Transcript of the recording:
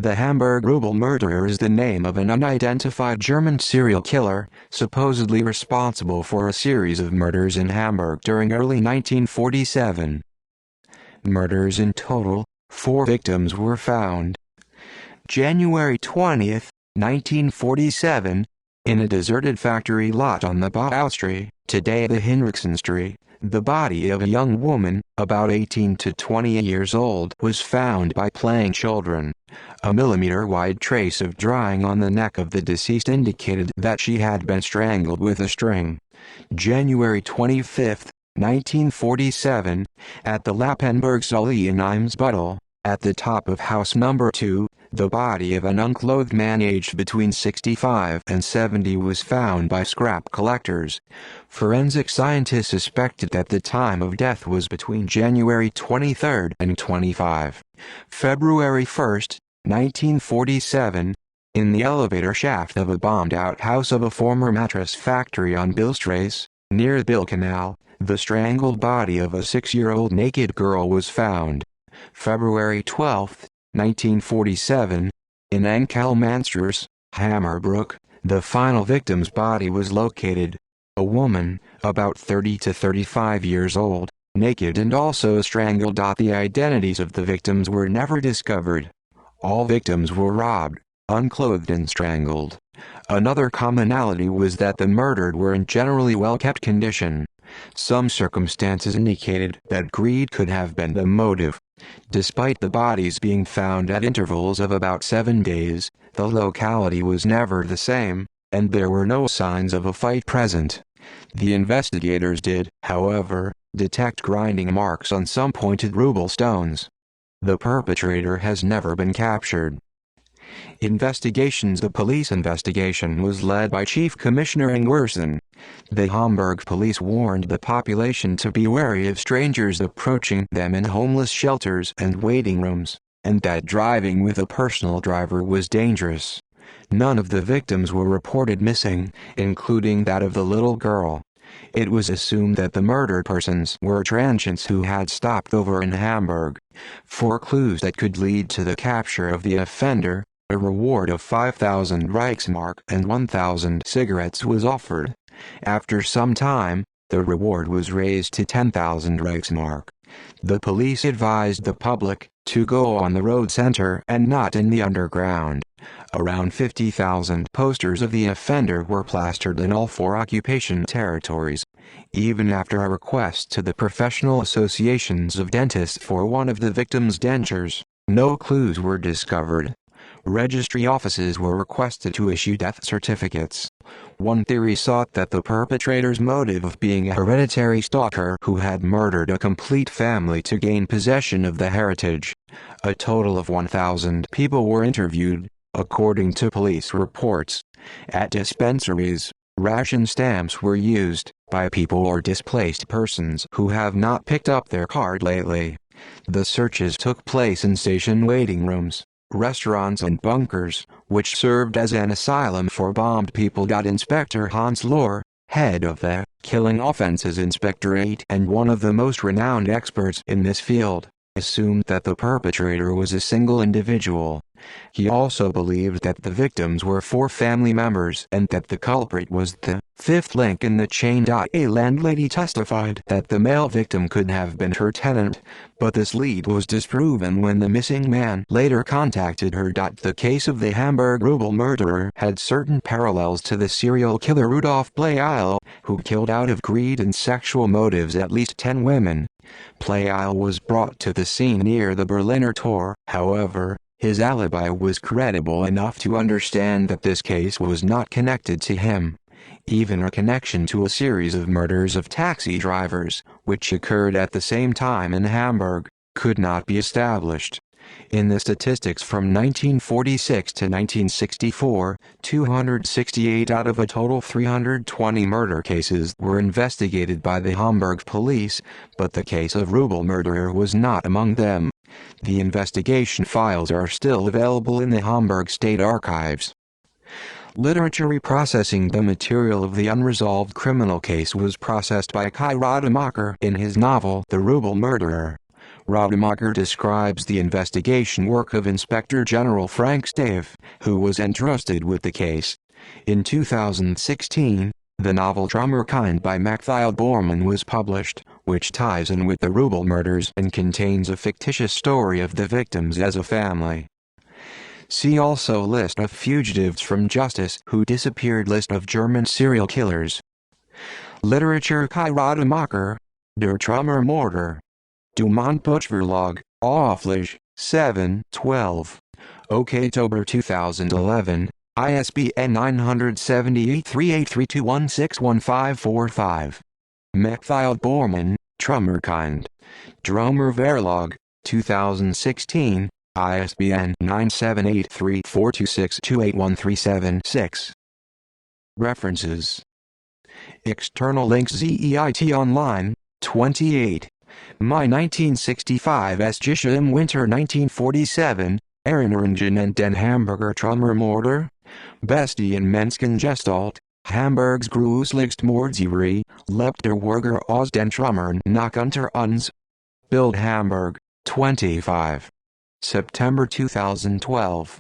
The Hamburg rubble murderer is the name of an unidentified German serial killer, supposedly responsible for a series of murders in Hamburg during early 1947. Murders in total, 4 victims were found. January 20, 1947, in a deserted factory lot on the Baustrasse, today the Hinrichsenstrasse, the body of a young woman, about 18 to 20 years old, was found by playing children. A millimeter-wide trace of drying on the neck of the deceased indicated that she had been strangled with a string. January 25, 1947, at the Lappenbergsallee in Eimsbüttel, at the top of house number 2, the body of an unclothed man aged between 65 and 70 was found by scrap collectors. Forensic scientists suspected that the time of death was between January 23 and 25. February 1, 1947, in the elevator shaft of a bombed-out house of a former mattress factory on Billstrasse, near Billkanal, the strangled body of a 6-year-old naked girl was found. February 12, 1947, in Enkelmanstrasse, Hammerbrook, the final victim's body was located. A woman, about 30 to 35 years old, naked and also strangled. The identities of the victims were never discovered. All victims were robbed, unclothed and strangled. Another commonality was that the murdered were in generally well-kept condition. Some circumstances indicated that greed could have been the motive. Despite the bodies being found at intervals of about 7 days, the locality was never the same, and there were no signs of a fight present. The investigators did, however, detect grinding marks on some pointed rubble stones. The perpetrator has never been captured. The police investigation was led by Chief Commissioner Ingwersen. The Hamburg police warned the population to be wary of strangers approaching them in homeless shelters and waiting rooms, and that driving with a personal driver was dangerous. None of the victims were reported missing, including that of the little girl. It was assumed that the murdered persons were transients who had stopped over in Hamburg. For clues that could lead to the capture of the offender, a reward of 5,000 Reichsmark and 1,000 cigarettes was offered. After some time, the reward was raised to 10,000 Reichsmark. The police advised the public to go on the road center and not in the underground. Around 50,000 posters of the offender were plastered in all 4 occupation territories. Even after a request to the professional associations of dentists for one of the victims' dentures, no clues were discovered. Registry offices were requested to issue death certificates. One theory sought that the perpetrator's motive of being a hereditary stalker who had murdered a complete family to gain possession of the heritage. A total of 1,000 people were interviewed, according to police reports. At dispensaries, ration stamps were used by people or displaced persons who have not picked up their card lately. The searches took place in station waiting rooms, restaurants and bunkers, which served as an asylum for bombed people. Inspector Hans Lohr, head of the Killing Offenses Inspectorate and one of the most renowned experts in this field, assumed that the perpetrator was a single individual. He also believed that the victims were 4 family members and that the culprit was the 5th link in the chain. A landlady testified that the male victim could have been her tenant, but this lead was disproven when the missing man later contacted her. The case of the Hamburg rubble murderer had certain parallels to the serial killer Rudolf Bleijl, who killed out of greed and sexual motives at least 10 women. Bleijl was brought to the scene near the Berliner Tor. However, his alibi was credible enough to understand that this case was not connected to him. Even a connection to a series of murders of taxi drivers, which occurred at the same time in Hamburg, could not be established. In the statistics from 1946 to 1964, 268 out of a total 320 murder cases were investigated by the Hamburg police, but the case of rubble murderer was not among them. The investigation files are still available in the Hamburg State Archives. Literature reprocessing. The material of the unresolved criminal case was processed by Kai Rademacher in his novel The Rubble Murderer. Rademacher describes the investigation work of Inspector General Frank Stave, who was entrusted with the case. In 2016, the novel Traumerkind by Mathieu Bormann was published, which ties in with the Rubble murders and contains a fictitious story of the victims as a family. See also List of fugitives from justice who disappeared. List of German serial killers. Literature. Kai Rademacher, Der Traumermörder. Du Mordbuchverlag, Auflage, 7/12. October 2011, ISBN 978-3832161545. Mathieu Bormann, Traumerkind. Traumerverlag, 2016, ISBN 978-3426-28137-6. References. External links. ZEIT Online, 28. Mai 1965 Estische im Winter 1947, Erinnerungen an den Hamburger Traumermörder, Bestien Menschengestalt, Hamburgs gruseligste Mordserie, lebt der Würger aus den Trümmern noch unter uns. Bild Hamburg, 25. September 2012.